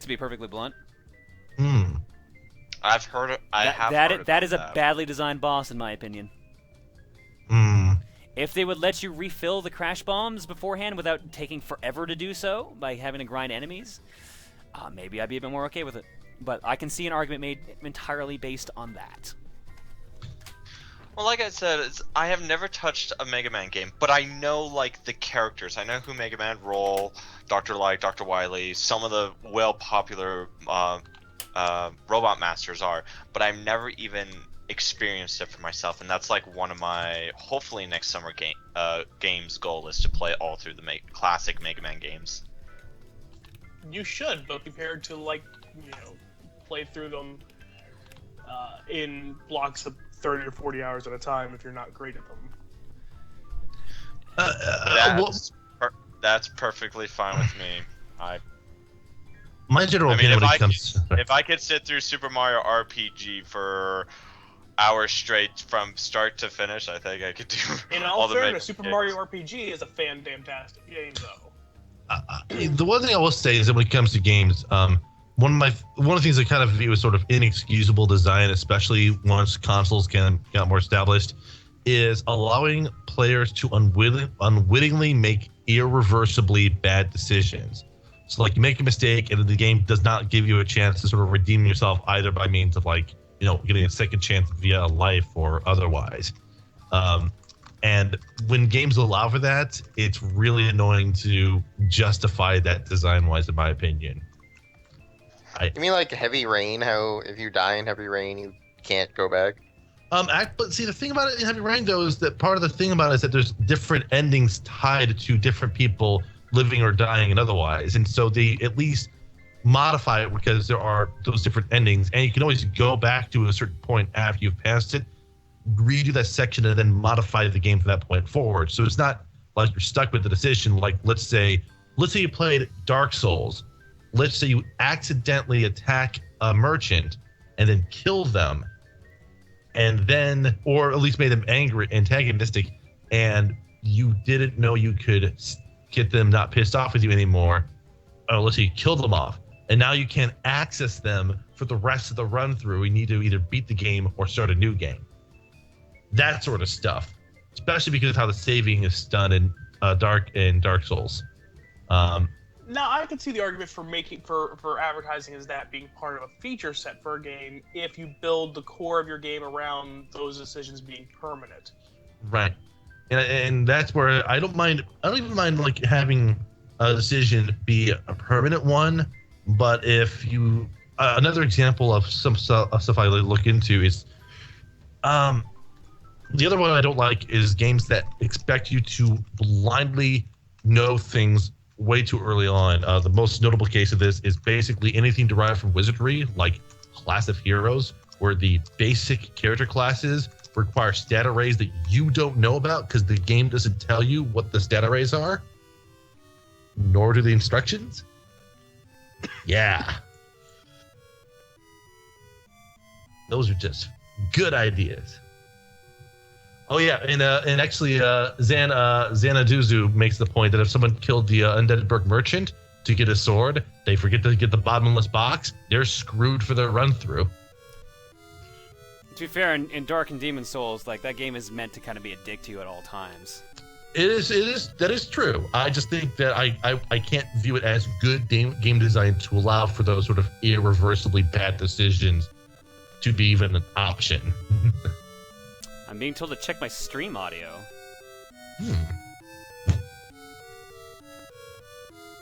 To be perfectly blunt. I've heard. That is a badly designed boss, in my opinion. If they would let you refill the crash bombs beforehand without taking forever to do so by having to grind enemies, maybe I'd be a bit more okay with it. But I can see an argument made entirely based on that. Well, like I said, I have never touched a Mega Man game, but I know like the characters. I know who Mega Man Roll, Dr. Light, Dr. Wily, some of the well-popular Robot Masters are, but I've never even experienced it for myself, and that's like one of my hopefully next summer games goal is to play all through the classic Mega Man games. You should, but prepared to play through them in blocks of 30 or 40 hours at a time if you're not great at them. That's perfectly fine with me. My general opinion when it comes. If I could sit through Super Mario RPG for hours straight from start to finish, I think I could do. In all fairness, Super Mario RPG is a fantastic game, though. The one thing I will say is that when it comes to games, one of the things I kind of view as sort of inexcusable design, especially once consoles got more established, is allowing players to unwittingly make irreversibly bad decisions. So, like, you make a mistake, and the game does not give you a chance to sort of redeem yourself either by means of, like, getting a second chance via life or otherwise. And when games allow for that, it's really annoying to justify that design-wise, in my opinion. You mean like Heavy Rain? How if you die in Heavy Rain, you can't go back? But see, the thing about it in Heavy Rain, though, is that part of the thing about it is that there's different endings tied to different people living or dying and otherwise, and so they at least modify it because there are those different endings, and you can always go back to a certain point after you've passed it, redo that section, and then modify the game from that point forward. So it's not like you're stuck with the decision. Like let's say you played Dark Souls. Let's say you accidentally attack a merchant and then kill them, and then, or at least made them angry, antagonistic, and you didn't know you could get them not pissed off with you anymore. Let's say you killed them off, and now you can't access them for the rest of the run through. You need to either beat the game or start a new game. That sort of stuff, especially because of how the saving is done in Dark Souls. Now, I can see the argument for advertising as that being part of a feature set for a game if you build the core of your game around those decisions being permanent. Right. And that's where I don't even mind like having a decision be a permanent one, but if you another example of some stuff I look into is the other one I don't like is games that expect you to blindly know things way too early on. The most notable case of this is basically anything derived from wizardry, like Class of Heroes, where the basic character classes require stat arrays that you don't know about because the game doesn't tell you what the stat arrays are, nor do the instructions. Yeah. Those are just good ideas. Oh yeah, and actually, Xanaduzu makes the point that if someone killed the undead Berk merchant to get a sword, they forget to get the bottomless box, they're screwed for their run through. To be fair, in Dark and Demon Souls, like that game is meant to kind of be a dick to you at all times. It is. That is true. I just think that I can't view it as good game design to allow for those sort of irreversibly bad decisions to be even an option. I'm being told to check my stream audio.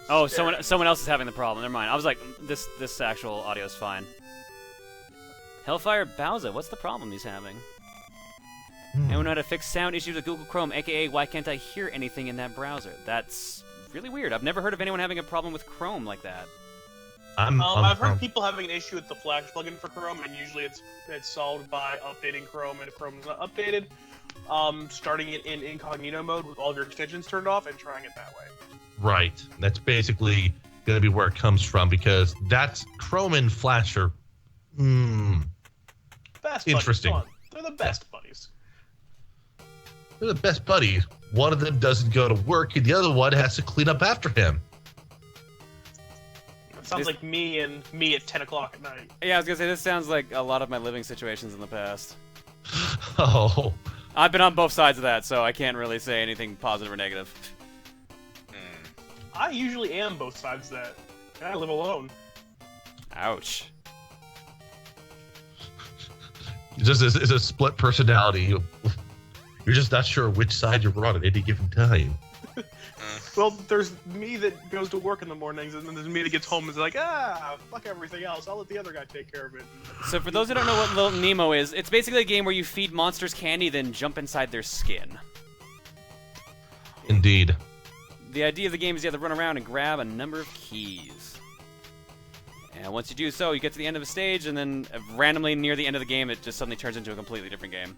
Oh, someone else is having the problem. Never mind. I was like, this actual audio is fine. Hellfire Bowser, what's the problem he's having? Anyone know how to fix sound issues with Google Chrome, aka why can't I hear anything in that browser? That's really weird. I've never heard of anyone having a problem with Chrome like that. I've heard people having an issue with the Flash plugin for Chrome, and usually it's solved by updating Chrome, and if Chrome is not updated, starting it in incognito mode with all of your extensions turned off and trying it that way. Right. That's basically going to be where it comes from, because that's Chrome and Flash are Best interesting. Buddies. They're the best buddies. They're the best buddies. One of them doesn't go to work, and the other one has to clean up after him. Sounds like me at 10 o'clock at night. Yeah, I was gonna say, this sounds like a lot of my living situations in the past. Oh. I've been on both sides of that, so I can't really say anything positive or negative. I usually am both sides of that. I live alone. Ouch. It's a split personality. You're just not sure which side you're on at any given time. Well, there's me that goes to work in the mornings, and then there's me that gets home and is like, fuck everything else. I'll let the other guy take care of it. So for those who don't know what Little Nemo is, it's basically a game where you feed monsters candy, then jump inside their skin. Indeed. The idea of the game is you have to run around and grab a number of keys. And once you do so, you get to the end of a stage, and then randomly near the end of the game, it just suddenly turns into a completely different game.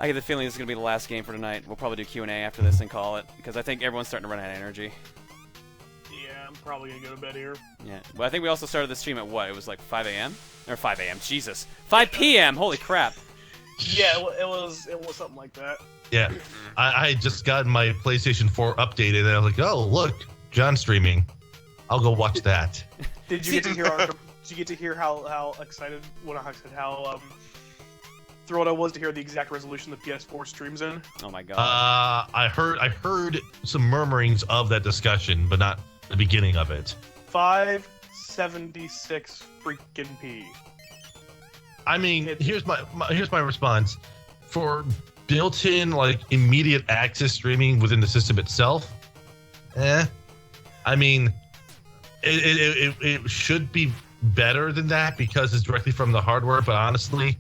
I get the feeling this is going to be the last game for tonight. We'll probably do Q&A after this and call it, because I think everyone's starting to run out of energy. Yeah, I'm probably going to go to bed here. Yeah. Well, I think we also started the stream at what? It was like 5 a.m.? Or 5 a.m. Jesus. 5 p.m. Holy crap. Yeah, it was something like that. Yeah. I just got my PlayStation 4 updated, and I was like, oh, look, John's streaming. I'll go watch that. Did you get to hear how excited, how thrilled I was to hear the exact resolution the PS4 streams in? Oh my god. I heard some murmurings of that discussion, but not the beginning of it. 576 freaking p. I mean, here's my response. For built-in, like, immediate access streaming within the system itself, I mean, it should be better than that because it's directly from the hardware, but honestly,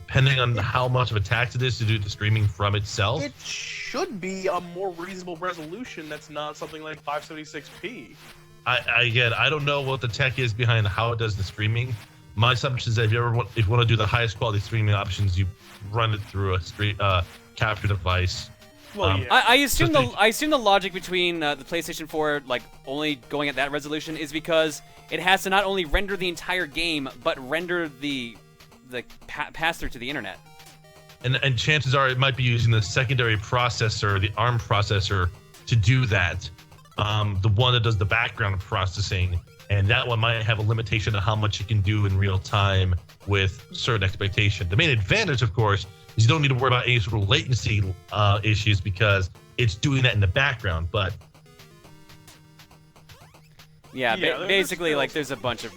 depending on how much of a tax it is to do the streaming from itself, it should be a more reasonable resolution that's not something like 576p. I don't know what the tech is behind how it does the streaming. My assumption is that if you want to do the highest quality streaming options, you run it through a capture device. Well, yeah. I assume the logic between the PlayStation 4 like only going at that resolution is because it has to not only render the entire game but render the pass through to the internet. And chances are it might be using the secondary processor, the ARM processor, to do that. The one that does the background processing. And that one might have a limitation on how much it can do in real time with certain expectation. The main advantage, of course, is you don't need to worry about any sort of latency issues because it's doing that in the background. But yeah, basically, like, there's a bunch of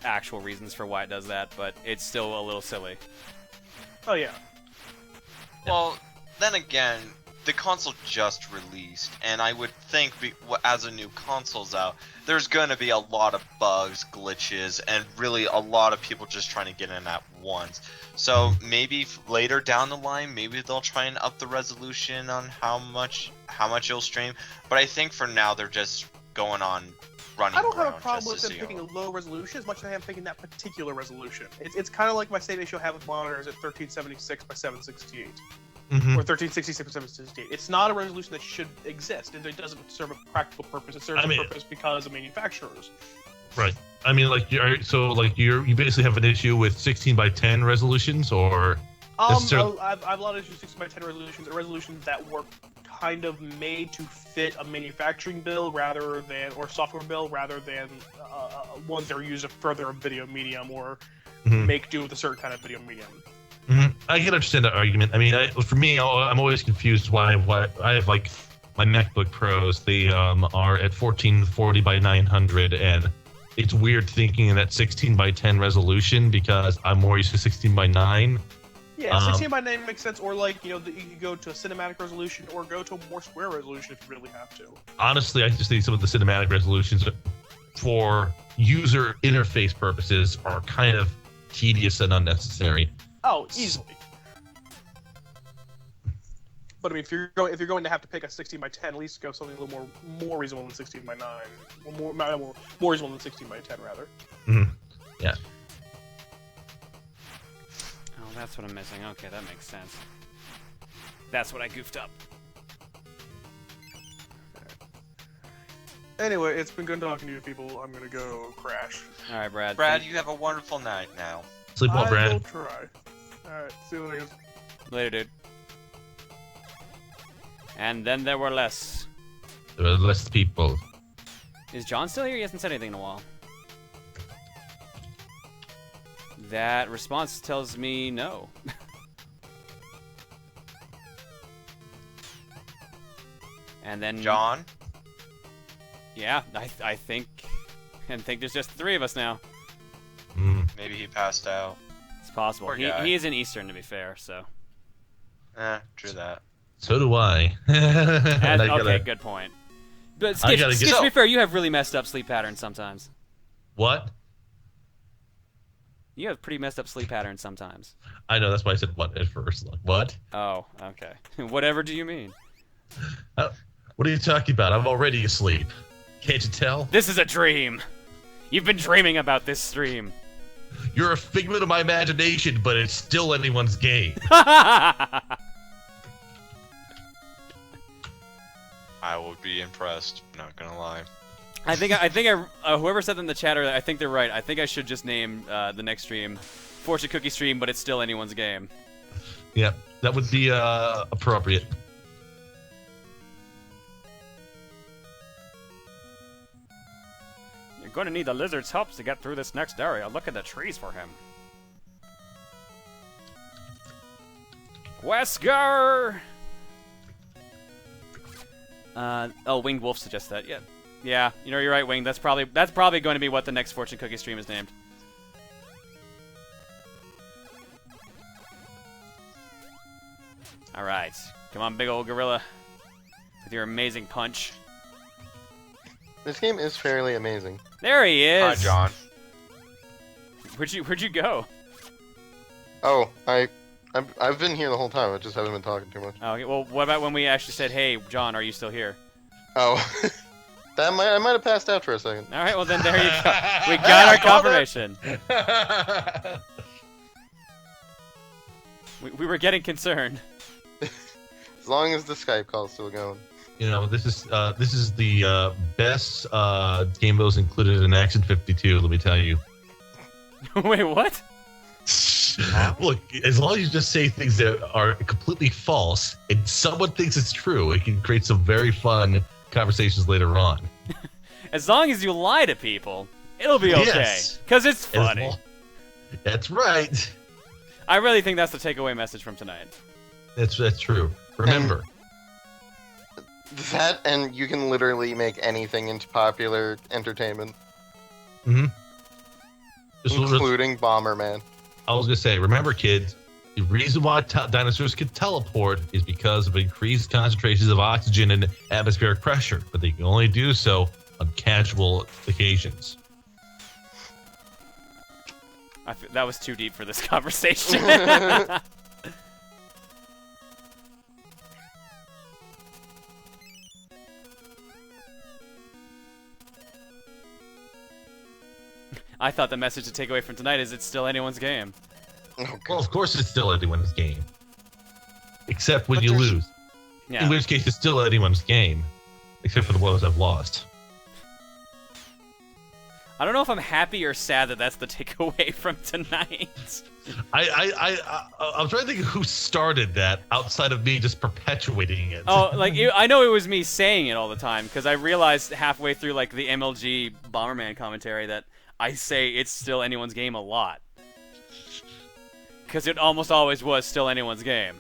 actual reasons for why it does that, but it's still a little silly. Oh yeah. Well, then again, the console just released, and I would think as a new console's out, there's going to be a lot of bugs, glitches, and really a lot of people just trying to get in at once. So maybe later down the line, maybe they'll try and up the resolution on how much it'll stream. But I think for now they're just going on running. I don't have a problem with them picking a low resolution as much as I am picking that particular resolution. It's kind of like my same issue I have with monitors at 1376 by 768. Or 1366 by 768. It's not a resolution that should exist. It doesn't serve a practical purpose. It serves a purpose because of manufacturers. Right. I mean, like, you basically have an issue with 16 by 10 resolutions, or I've a lot of issues with 16 by 10 resolutions, or resolutions that were kind of made to fit a manufacturing bill or software bill rather than ones that are used to further a video medium or make do with a certain kind of video medium. I can understand that argument. I mean, for me, I'm always confused why I have, like, my MacBook Pros. They are at 1440 by 900, and it's weird thinking in that 16 by 10 resolution because I'm more used to 16 by 9. Yeah, 16 by 9 makes sense, or like, you could go to a cinematic resolution or go to a more square resolution if you really have to. Honestly, I just think some of the cinematic resolutions for user interface purposes are kind of tedious and unnecessary. Oh, easily. But I mean, if you're going to have to pick a 16 by 10, at least go something a little more reasonable than 16 by 9, or more reasonable than 16 by 10, rather. Yeah. Oh, that's what I'm missing. Okay, that makes sense. That's what I goofed up. Anyway, it's been good talking to you people. I'm gonna go crash. All right, Brad. Brad, you have a wonderful night now. Sleep well, Brad. I will try. Alright, see you later. Later, dude. And then there were less. There were less people. Is John still here? He hasn't said anything in a while. That response tells me no. And then John? Yeah, I think there's just 3 of us now. Maybe he passed out. It's possible. Poor guy. He is in Eastern, to be fair, so. True that. So do I. Okay, good point. But Skitch, to be fair, you have really messed up sleep patterns sometimes. What? You have pretty messed up sleep patterns sometimes. I know, that's why I said what at first. Like, what? Oh, okay. Whatever do you mean? What are you talking about? I'm already asleep. Can't you tell? This is a dream. You've been dreaming about this stream. You're a figment of my imagination, but it's still anyone's game. I would be impressed, not gonna lie. I think whoever said that in the chat earlier, I think they're right. I think I should just name the next stream Fortune Cookie Stream, but it's still anyone's game. Yeah, that would be appropriate. You're going to need the lizard's help to get through this next area. Look at the trees for him. Wesker! Winged Wolf suggests that. Yeah. You know, you're right, Wing. That's probably going to be what the next Fortune Cookie stream is named. All right, come on, big old gorilla, with your amazing punch. This game is fairly amazing. There he is. Hi, John. Where'd you go? Oh, I've been here the whole time. I just haven't been talking too much. Oh, okay. Well, what about when we actually said, "Hey, John, are you still here?" Oh, I might have passed out for a second. All right, well then there you go. We got our confirmation. we were getting concerned. As long as the Skype call's still going. You know, this is the best game that was included in Action 52. Let me tell you. Wait, what? Look, as long as you just say things that are completely false and someone thinks it's true, it can create some very fun conversations later on. As long as you lie to people, it'll be okay. Yes. Because it's funny. That's right. I really think that's the takeaway message from tonight. That's true. Remember. That, and you can literally make anything into popular entertainment. Mm-hmm. Including Bomberman. I was going to say, remember, kids, the reason why dinosaurs could teleport is because of increased concentrations of oxygen and atmospheric pressure, but they can only do so on casual occasions. That was too deep for this conversation. I thought the message to take away from tonight is it's still anyone's game. Well, of course it's still anyone's game. Except when you lose. Yeah. In which case it's still anyone's game. Except for the ones I've lost. I don't know if I'm happy or sad that that's the takeaway from tonight. I'm trying to think of who started that outside of me just perpetuating it. Oh, like, I know it was me saying it all the time, because I realized halfway through, like, the MLG Bomberman commentary that I say it's still anyone's game a lot. Because it almost always was still anyone's game.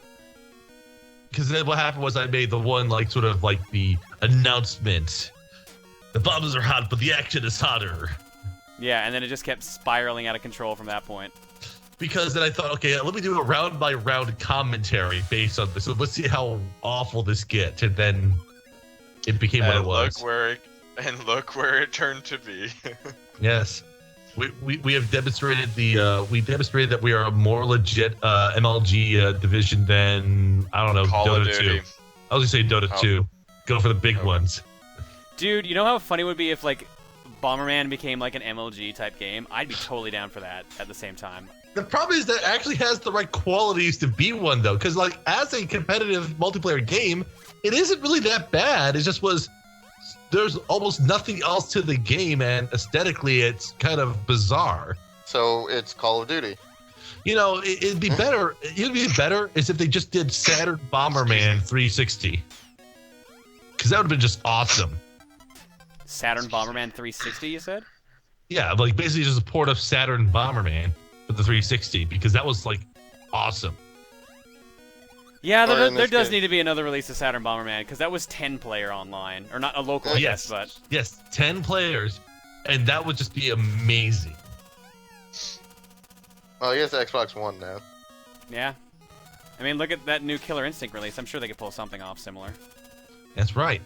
Because then what happened was I made the one, like, sort of like the announcement. The bombs are hot, but the action is hotter. Yeah, and then it just kept spiraling out of control from that point. Because then I thought, okay, let me do a round-by-round commentary based on this. So let's see how awful this gets. And then it became what it was. Look where it turned to be. Yes. We have demonstrated that we are a more legit MLG division than, I don't know, Call of Dota Duty. 2. I was going to say Dota 2. Go for the big ones. Dude, you know how funny it would be if, like, Bomberman became, like, an MLG type game? I'd be totally down for that at the same time. The problem is that it actually has the right qualities to be one, though. Because, like, as a competitive multiplayer game, it isn't really that bad. It just was... There's almost nothing else to the game, and aesthetically, it's kind of bizarre. So it's Call of Duty. You know, it'd be better. It'd be better is if they just did Saturn Bomberman 360. because that would have been just awesome. Saturn Bomberman 360, you said? Yeah, like basically just a port of Saturn Bomberman for the 360 because that was like awesome. Yeah, there does need to be another release of Saturn Bomberman because that was 10-player online, or not a local, I guess, but yes, 10 players, and that would just be amazing. Well, he has Xbox One now. Yeah, I mean, look at that new Killer Instinct release. I'm sure they could pull something off similar. That's right.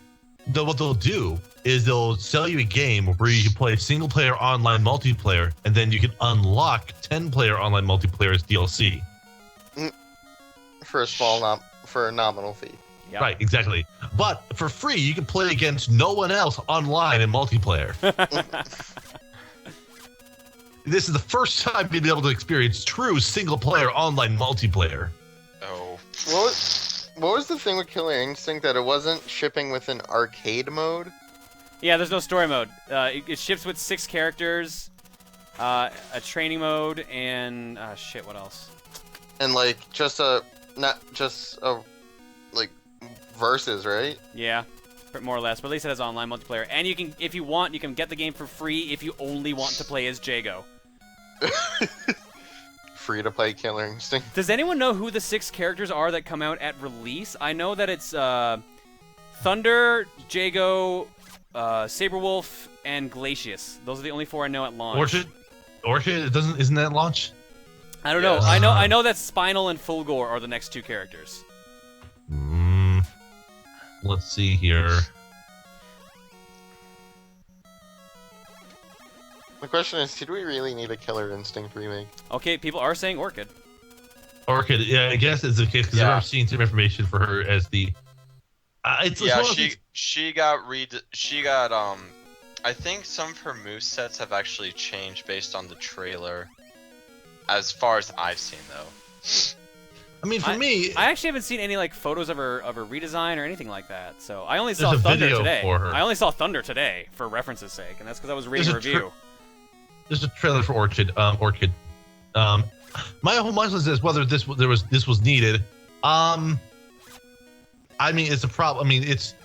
Though what they'll do is they'll sell you a game where you can play single-player online multiplayer, and then you can unlock 10-player online multiplayer as DLC. For a nominal fee. Yep. Right, exactly. But for free, you can play against no one else online in multiplayer. This is the first time you'll be able to experience true single-player online multiplayer. Oh. What was the thing with Killer Instinct that it wasn't shipping with an arcade mode? Yeah, there's no story mode. It ships with 6 characters, a training mode, and shit, what else? And like not just a like versus, right? Yeah, more or less. But at least it has online multiplayer, and you can, if you want, you can get the game for free if you only want to play as Jago. Free to play Killer Instinct. Does anyone know who the 6 characters are that come out at release? I know that it's Thunder, Jago, Saberwolf, and Glacius. Those are the only 4 I know at launch. Orchid isn't that launch? I don't know. I know that Spinal and Fulgore are the next 2 characters. Let's see here. The question is, did we really need a Killer Instinct remake? Okay, people are saying Orchid. Orchid, yeah, I guess it's the case because I've seen some information for her as the. She got I think some of her movesets have actually changed based on the trailer. As far as I've seen, though. I mean, for me, I actually haven't seen any like photos of her redesign or anything like that. So I only saw Thunder today. For her. I only saw Thunder today for reference's sake, and that's because I was reading a review. There's a trailer for Orchid. My whole mind is whether this was needed. I mean, it's a problem. I mean, it's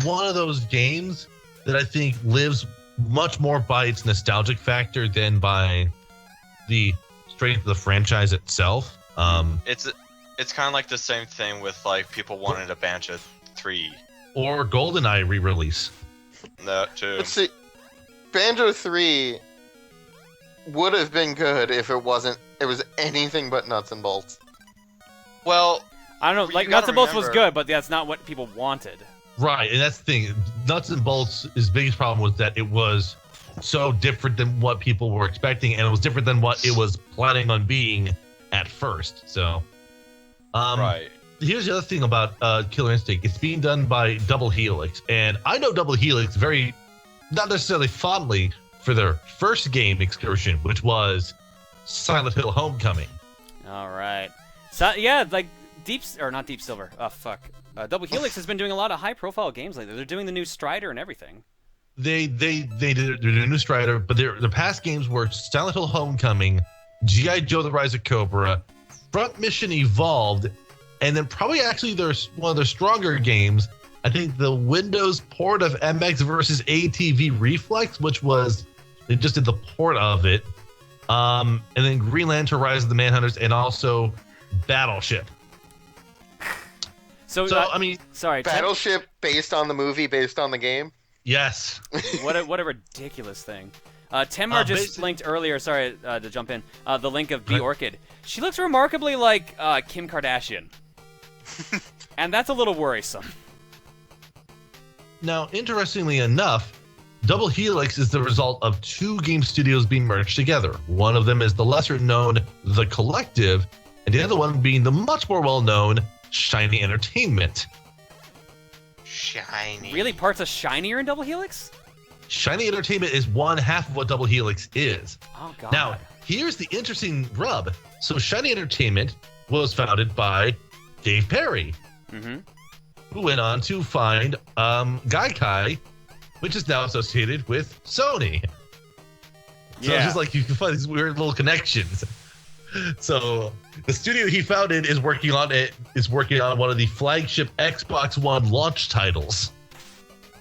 one of those games that I think lives much more by its nostalgic factor than by the strength of the franchise itself. It's kind of like the same thing with like people wanted a Banjo 3 or GoldenEye re-release. That too. Let's see, Banjo 3 would have been good if it was anything but nuts and bolts. Well, I don't know. Like Nuts and Bolts was good, but that's not what people wanted. Right, and that's the thing. Nuts and Bolts' his biggest problem was that it was so different than what people were expecting, and it was different than what it was planning on being at first. So, right. Here's the other thing about Killer Instinct. It's being done by Double Helix, and I know Double Helix very, not necessarily fondly, for their first game Excursion, which was Silent Hill Homecoming. All right. So yeah, like not Deep Silver. Oh fuck. Double Helix has been doing a lot of high-profile games lately. They're doing the new Strider and everything. They did a new Strider, but their past games were Silent Hill Homecoming, G.I. Joe: The Rise of Cobra, Front Mission Evolved, and then probably actually one of their stronger games, I think the Windows port of MX versus ATV Reflex, which was they just did the port of it, and then Green Lantern: Rise of the Manhunters, and also Battleship. So I mean, sorry, Battleship based on the movie, based on the game. Yes. What a ridiculous thing. Temar just linked earlier. Sorry to jump in. The link of B Orchid. She looks remarkably like Kim Kardashian, and that's a little worrisome. Now, interestingly enough, Double Helix is the result of 2 game studios being merged together. One of them is the lesser-known The Collective, and the other one being the much more well-known Shiny Entertainment. Shiny. Really? Parts of Shiny are in Double Helix? Shiny Entertainment is one half of what Double Helix is. Oh, God. Now, here's the interesting rub. So Shiny Entertainment was founded by Dave Perry, who went on to find Gaikai, which is now associated with Sony. So it's just like you can find these weird little connections. So the studio he founded is working on one of the flagship Xbox One launch titles.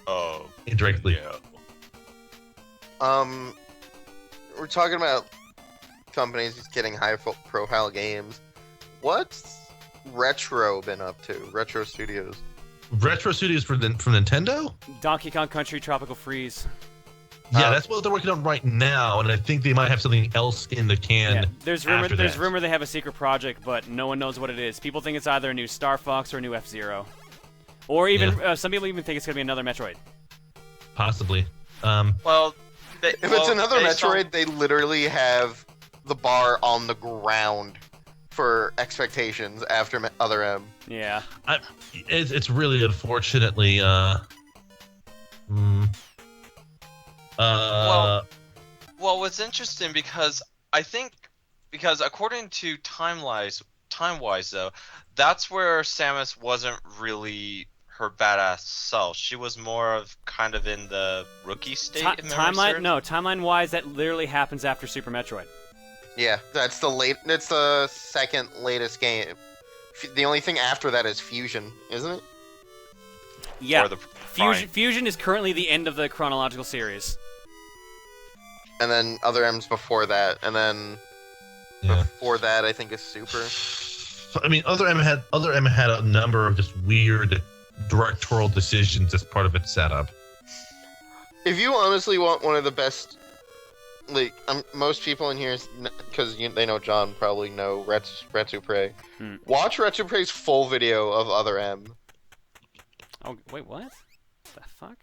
Oh. Indirectly. Yeah. We're talking about companies just getting high-profile games. What's Retro been up to? Retro Studios. Retro Studios from Nintendo? Donkey Kong Country Tropical Freeze. Yeah, that's what they're working on right now, and I think they might have something else in the can. Yeah, there's rumor. There's that. rumor they have a secret project, but no one knows what it is. People think it's either a new Star Fox or a new F-Zero, or even some people even think it's gonna be another Metroid. Possibly. Well, if it's another Metroid, they literally have the bar on the ground for expectations after Other M. Yeah. It's really unfortunately. Well, what's interesting because according to time-wise though, that's where Samus wasn't really her badass self. She was more of kind of in the rookie state. Timeline-wise, that literally happens after Super Metroid. Yeah, it's the second latest game. The only thing after that is Fusion, isn't it? Yeah. Or the Fusion is currently the end of the chronological series. And then Other M's before that, and then before that, I think is Super. So, I mean, Other M had a number of just weird directorial decisions as part of its setup. If you honestly want one of the best, like most people in here, because they know John probably know Retsuprey. Watch Retsuprey's full video of Other M. Oh wait, what? The fuck?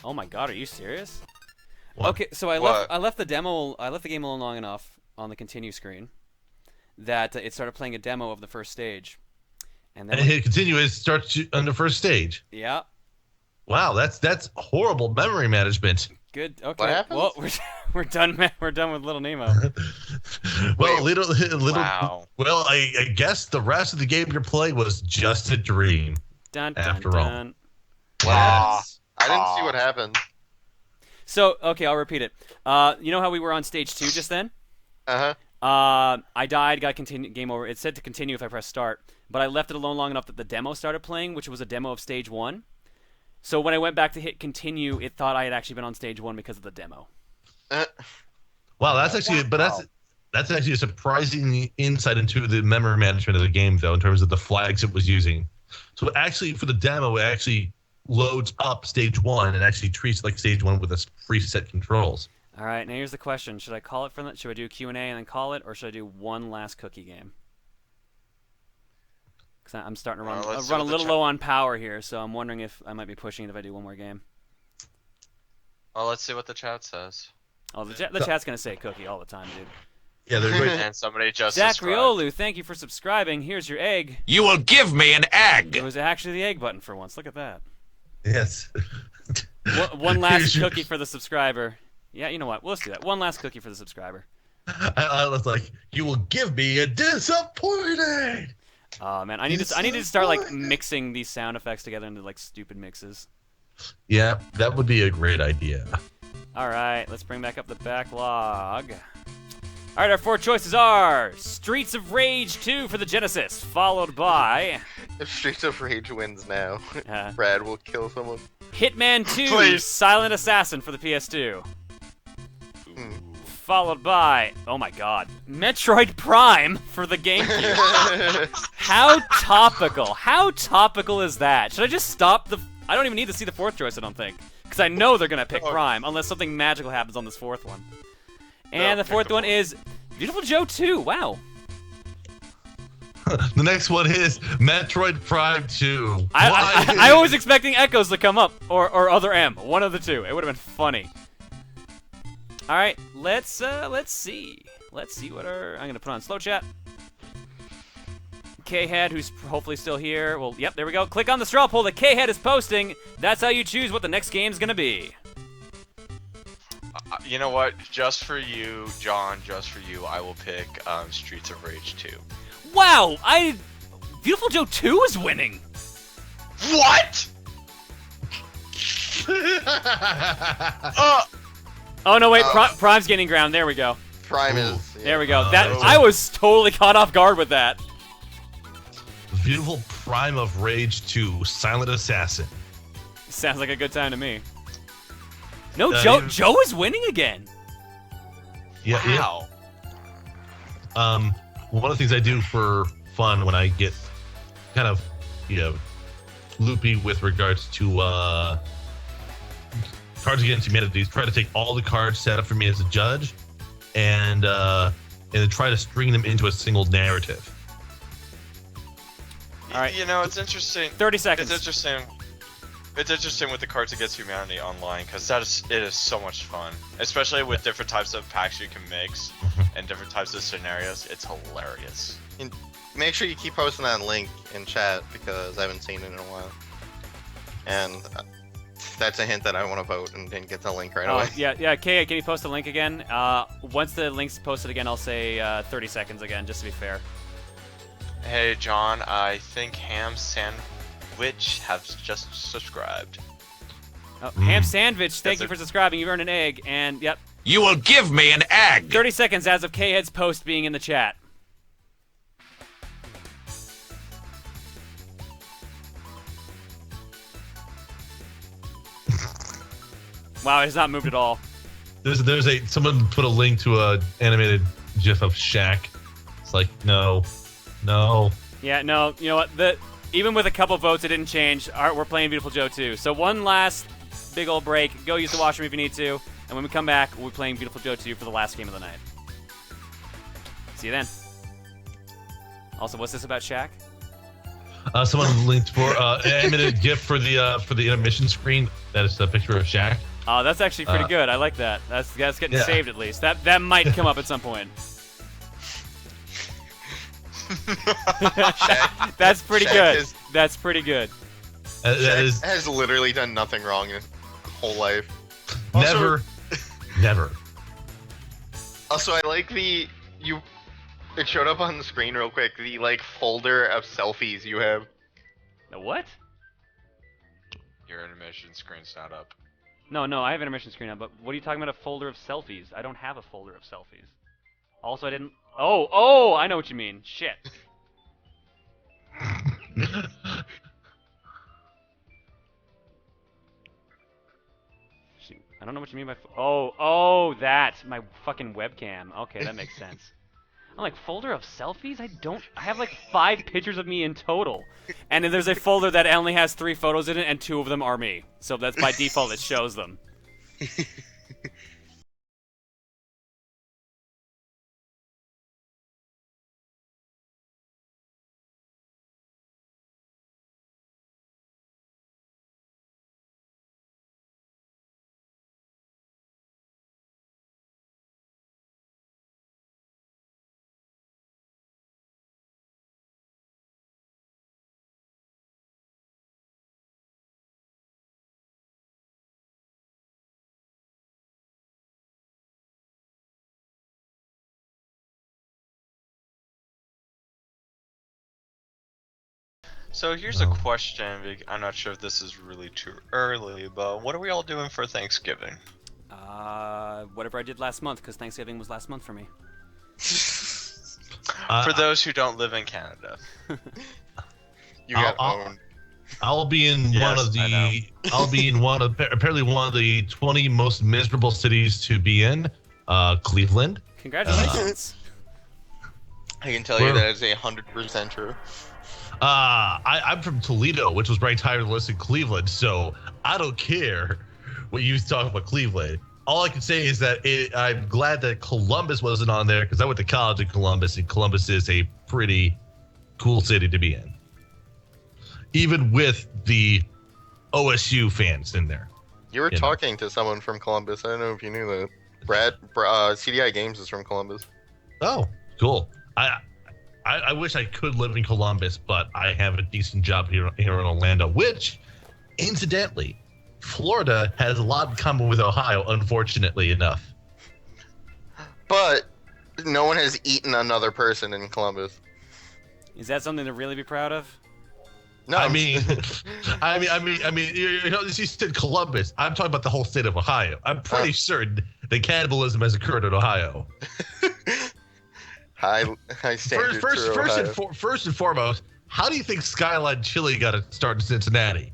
Oh my god, are you serious? What? Okay, so I left the game alone long enough on the continue screen that it started playing a demo of the first stage, and then hit continue. It starts on the first stage. Yeah. Wow, that's horrible memory management. Good. Okay. What happened? Well, we're done. We're done with Little Nemo. Well, little. Wow. Well, I guess the rest of the game you're playing was just a dream. After all. Dun. Wow. I didn't see what happened. So, okay, I'll repeat it. You know how we were on stage 2 just then? Uh-huh. I died, got game over. It said to continue if I press start, but I left it alone long enough that the demo started playing, which was a demo of stage 1. So when I went back to hit continue, it thought I had actually been on stage 1 because of the demo. Wow, that's actually, that's actually a surprising insight into the memory management of the game, though, in terms of the flags it was using. So actually, for the demo, it actually loads up stage 1 and actually treats it like stage 1 with its preset controls. All right, now here's the question: should I call it from that? Should I do Q&A and then call it, or should I do one last cookie game? Because I'm starting to run a little low on power here, so I'm wondering if I might be pushing it if I do one more game. Well, let's see what the chat says. Oh, the chat's gonna say cookie all the time, dude. Yeah, they're great. And somebody just Zachriolu, thank you for subscribing. Here's your egg. You will give me an egg. It was actually the egg button for once. Look at that. Yes. One last cookie for the subscriber. Yeah, you know what? We'll just do that. One last cookie for the subscriber. I was like, you will give me a disappointing. Oh man, I need to start like mixing these sound effects together into like stupid mixes. Yeah, that would be a great idea. All right, let's bring back up the backlog. All right, our 4 choices are Streets of Rage 2 for the Genesis, followed by If Streets of Rage wins now, Brad will kill someone. Hitman 2 Please. Silent Assassin for the PS2. Followed by, oh my god, Metroid Prime for the GameCube. How topical. How topical is that? Should I just stop the... I don't even need to see the 4th choice, I don't think. Because I know they're going to pick Prime, unless something magical happens on this 4th one. And the 4th one is Beautiful Joe 2. Wow. The next one is Metroid Prime 2. I was expecting Echoes to come up, or Other M. One of the two. It would have been funny. All right, let's see. Let's see what our... I'm gonna put on slow chat. K-Head, who's hopefully still here. Well, yep, there we go. Click on the straw poll that K-Head is posting. That's how you choose what the next game's gonna be. You know what? Just for you, John, just for you, I will pick Streets of Rage 2. Wow, Beautiful Joe 2 is winning. What? Oh no, wait, Prime's gaining ground. There we go. Prime is... There we go. I was totally caught off guard with that. Beautiful Crime of Rage 2, Silent Assassin. Sounds like a good time to me. No, Joe is winning again. Yeah. Wow. Yeah. One of the things I do for fun when I get kind of, loopy with regards to Cards Against Humanity is try to take all the cards set up for me as a judge and then try to string them into a single narrative. All right. It's interesting. 30 seconds. It's interesting with the Cards Against Humanity online because it is so much fun, especially with different types of packs you can mix and different types of scenarios. It's hilarious. And make sure you keep posting that link in chat because I haven't seen it in a while. And that's a hint that I want to vote and then get the link right away. Yeah. Kay, can you post the link again? Once the link's posted again, I'll say 30 seconds again, just to be fair. Hey, John, I think Ham Sandwich has just subscribed. Oh, Ham Sandwich, thank you for subscribing. You've earned an egg, and yep. You will give me an egg. 30 seconds as of K-Head's post being in the chat. Wow, it has not moved at all. Someone put a link to a animated GIF of Shaq. It's like, no. Yeah, no, you know what? Even with a couple votes, it didn't change. All right, we're playing Beautiful Joe 2. So one last big old break. Go use the washroom if you need to. And when we come back, we'll be playing Beautiful Joe 2 for the last game of the night. See you then. Also, what's this about Shaq? Someone linked for animated GIF for the intermission screen. That is a picture of Shaq. Oh, that's actually pretty good. I like that. That's getting saved at least. That might come up at some point. That's pretty good. That's pretty good. Shaq has literally done nothing wrong in his whole life. Never. Also, I like it showed up on the screen real quick, the folder of selfies you have. The what? Your intermission screen's not up. No, I have intermission screen up, but what are you talking about, a folder of selfies? I don't have a folder of selfies. Also, I didn't... Oh, I know what you mean. Shit. I don't know what you mean by... that. My fucking webcam. Okay, that makes sense. I'm like, folder of selfies? I have like 5 pictures of me in total. And then there's a folder that only has 3 photos in it, and 2 of them are me. So that's by default, it shows them. So here's a question. I'm not sure if this is really too early, but what are we all doing for Thanksgiving? Whatever I did last month, because Thanksgiving was last month for me. For those who don't live in Canada. You got owned. I'll be in apparently one of the 20 most miserable cities to be in, Cleveland. Congratulations. I can tell you that is 100% true. I'm from Toledo, which was ranked higher than the list in Cleveland, so I don't care what you talk about Cleveland. All I can say is that I'm glad that Columbus wasn't on there because I went to college in Columbus, and Columbus is a pretty cool city to be in. Even with the OSU fans in there. You were talking to someone from Columbus. I don't know if you knew that. Brad, CDI Games is from Columbus. Oh, cool. I wish I could live in Columbus, but I have a decent job here in Orlando, which, incidentally, Florida has a lot in common with Ohio, unfortunately enough. But no one has eaten another person in Columbus. Is that something to really be proud of? No, I mean, you said Columbus. I'm talking about the whole state of Ohio. I'm pretty certain that cannibalism has occurred in Ohio. High standard. First and foremost, how do you think Skyline Chili got its start in Cincinnati?